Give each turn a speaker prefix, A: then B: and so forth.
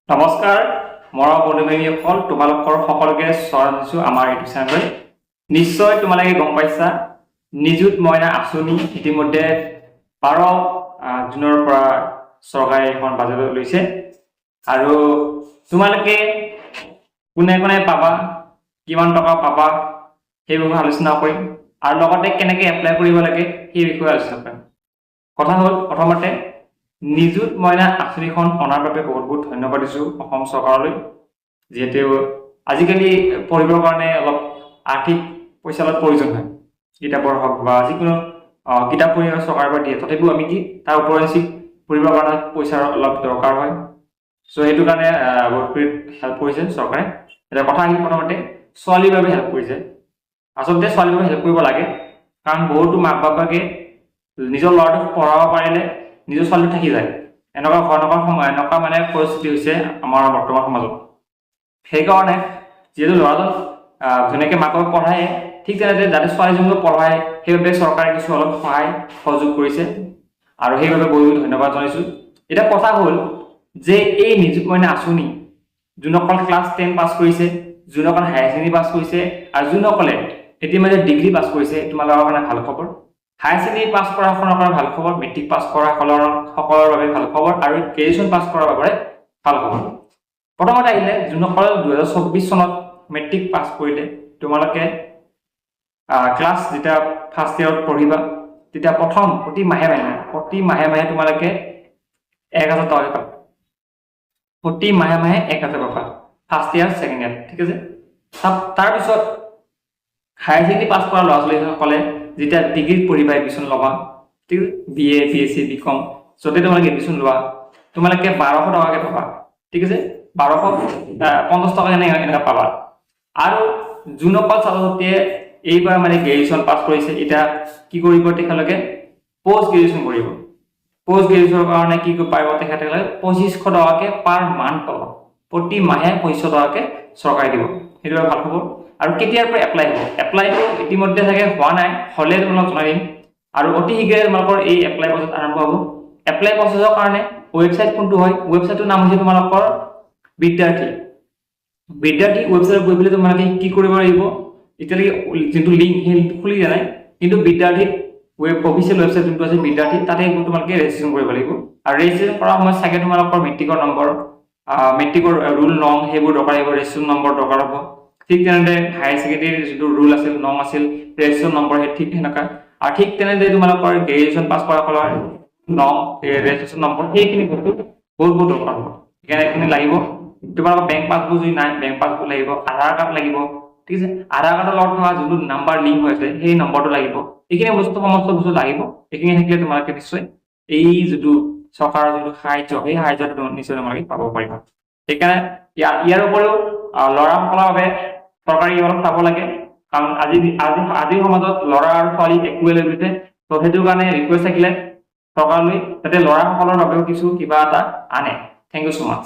A: নমস্কাৰ মৰম বন্ধু-বান্ধৱীসকল তোমালোকৰ সকলোকে স্বাগতম জনাইছো আমাৰ ইউটিউব চেনেললৈ। নিশ্চয় তোমালোকে গম পাইছা নিযুত মইনা আঁচনি ইতিমধ্যে 12 জুনৰ পৰা চৰকাৰে এখন বাজেট লৈছে আৰু তোমালোকে কোনে কোনে পাবা কিমান টকা পাবা সেই বিষয়ে আলোচনা কৰিম আৰু লগতে কেনেকৈ এপ্লাই কৰিব লাগে সেই বিষয়ে আলোচনা কৰিম। কথা হ'ল প্ৰথমতে নিযুত মইনা আঁচনিখন অনাৰ বাবে বহুত বহুত ধন্যবাদ দিছোঁ অসম চৰকাৰলৈ, যিহেতু আজিকালি পঢ়িবৰ কাৰণে অলপ আৰ্থিক পইচা অলপ প্ৰয়োজন হয়, কিতাপৰ হওক বা যিকোনো কিতাপ পঢ়ি চৰকাৰৰ পৰা দিয়ে, তথাপিও আমি কি তাৰ ওপৰঞ্চি পঢ়িবৰ কাৰণে পইচাৰ অলপ দৰকাৰ হয়। চ' সেইটো কাৰণে বহুত হেল্প কৰিছে চৰকাৰে। এটা কথা আহিল প্ৰথমতে ছোৱালীৰ বাবে হেল্প কৰিছে। আচলতে ছোৱালীৰ বাবে হেল্প কৰিব লাগে, কাৰণ বহুতো মাক বাপেকে নিজৰ ল'ৰাটোক পঢ়াব পাৰিলে নিজৰ ছোৱালী থাকি যায়। এনেকুৱা মানে পৰিস্থিতি হৈছে আমাৰ বৰ্তমান সমাজত। সেইকাৰণে যিহেতু ল'ৰাজন ধুনীয়াকৈ মাকক পঢ়ায়, ঠিক তেনেদৰে যাতে ছোৱালীজনীকো পঢ়ায় সেইবাবে চৰকাৰে কিছু অলপ সহায় সহযোগ কৰিছে আৰু সেইবাবে বহুত ধন্যবাদ জনাইছোঁ। এতিয়া কথা হ'ল যে এই নিযুত মইনা আঁচনি যোনসকল ক্লাছ 10 পাছ কৰিছে, যোনসকল হায়াৰ ছেকেণ্ডেৰী পাছ কৰিছে আৰু যোনসকলে ইতিমধ্যে ডিগ্ৰী পাছ কৰিছে, তোমালোকৰ কাৰণে ভাল খবৰ। হায়াৰ ছেকেণ্ডেৰী পাছ কৰাসকলৰ কাৰণে ভাল খবৰ, মেট্ৰিক পাছ কৰা সকলৰ বাবে ভাল খবৰ আৰু গ্ৰেজুৱেশ্যন পাছ কৰাৰ বাবে ভাল খবৰ। প্ৰথমতে আহিলে যোনসকল 2024 চনত মেট্ৰিক পাছ কৰিলে, তোমালোকে ক্লাছ যেতিয়া ফাৰ্ষ্ট ইয়াৰত পঢ়িবা তেতিয়া প্ৰতি মাহে মাহে তোমালোকে 1000 টকা পাবা। প্ৰতি মাহে 1000 পাবা ফাৰ্ষ্ট ইয়াৰ ছেকেণ্ড ইয়াৰ, ঠিক আছে। তাৰপিছত হায়াৰ ছেকেণ্ডেৰী পাছ কৰা ল'ৰা ছোৱালীসকলে যেতিয়া ডিগ্ৰীত পঢ়িবা, এডমিশ্যন ল'বা, ঠিক আছে, BA BSc BCom য'তে তোমালোকে এডমিশ্যন লোৱা, তোমালোকে 1200 টকাকৈ পাবা, ঠিক আছে। 1250 টকা এনেকৈ পাবা। আৰু যোনসকল ছাত্ৰ ছাত্ৰীয়ে এইবাৰ মানে গ্ৰেজুৱেশ্যন পাছ কৰিছে, এতিয়া কি কৰিব তেখেতলোকে পষ্ট গ্ৰেজুৱেশ্যন কৰিব। পষ্ট গ্ৰেজুৱেশ্যনৰ কাৰণে কি পাৰিব তেখেতলোকে 2500 টকাকৈ পাৰ মান্থ পাব। প্ৰতি মাহে 2500 টকাকৈ চৰকাৰে দিব, সেইটো ভাল খবৰ। আৰু কেতিয়াৰ পৰা এপ্লাই হ'ব? এপ্লাইটো ইতিমধ্যে চাগে হোৱা নাই, হ'লে তোমালোকক জনাই দিম। আৰু অতি শীঘ্ৰে তোমালোকৰ এই এপ্লাই প্ৰচেছ আৰম্ভ হ'ব। এপ্লাই প্ৰচেছৰ কাৰণে ৱেবছাইট কোনটো হয়? ৱেবছাইটটোৰ নাম হৈছে তোমালোকৰ বিদ্যাৰ্থী ৱেবছাইটত গৈ পেলাই তোমালোকে কি কৰিব লাগিব? এতিয়ালৈকে যোনটো লিংক সেই লিংকটো খুলি দিয়া নাই, কিন্তু বিদ্যাৰ্থী অফিচিয়েল ৱেবছাইট যোনটো আছে বিদ্যাৰ্থী, তাতে তোমালোকে ৰেজিষ্ট্ৰেশ্যন কৰিব লাগিব। আৰু ৰেজিষ্ট্ৰেশ্যন কৰাৰ সময়ত চাগে তোমালোকৰ মেট্ৰিকৰ নম্বৰ, মেট্ৰিকৰ ৰুল নং সেইবোৰ দৰকাৰ হ'ব, ৰেজিষ্ট্ৰেশ্যন নম্বৰ দৰকাৰ হ'ব। ঠিক তেনেদৰে হায়াৰ ছেকেণ্ডেৰীৰ যিটো ৰুল আছিল, নং আছিল, ৰেজিষ্ট্ৰেশ্যন নম্বৰ সেই ঠিক সেনেকুৱা। আৰু ঠিক তেনেদৰে তোমালোকৰ গ্ৰেজুৱেশ্যন পাছ কৰাসকলৰ নং, ৰেজিষ্ট্ৰেশ্যন নম্বৰ, সেইখিনি বস্তু বহুত দৰকাৰ হ'ব। সেইকাৰণে এইখিনি লাগিব। তোমালোকৰ বেংক পাছবুক যদি নাই, বেংক পাছবুক লাগিব, আধাৰ কাৰ্ড লাগিব, ঠিক আছে। আধাৰ কাৰ্ডৰ লগত থকা যোনটো নাম্বাৰ লিংক হৈছে সেই নম্বৰটো লাগিব। এইখিনি সমস্ত বস্তু লাগিব। এইখিনি থাকিলে তোমালোকে নিশ্চয় এই যিটো চৰকাৰৰ যিটো সাহায্য, সেই সাহায্যটো নিশ্চয় তোমালোকে পাব পাৰিবা। সেইকাৰণে ইয়াৰ উপৰিও ল'ৰাসকলৰ বাবে চৰকাৰে অলপ চাব লাগে, কাৰণ আজিৰ সমাজত ল'ৰা আৰু ছোৱালী একোৱে লৈ গৈছে। ত' সেইটো কাৰণে ৰিকুৱেষ্ট থাকিলে চৰকাৰলৈ যাতে ল'ৰাসকলৰ বাবেও কিবা এটা আনে। Thank you so much।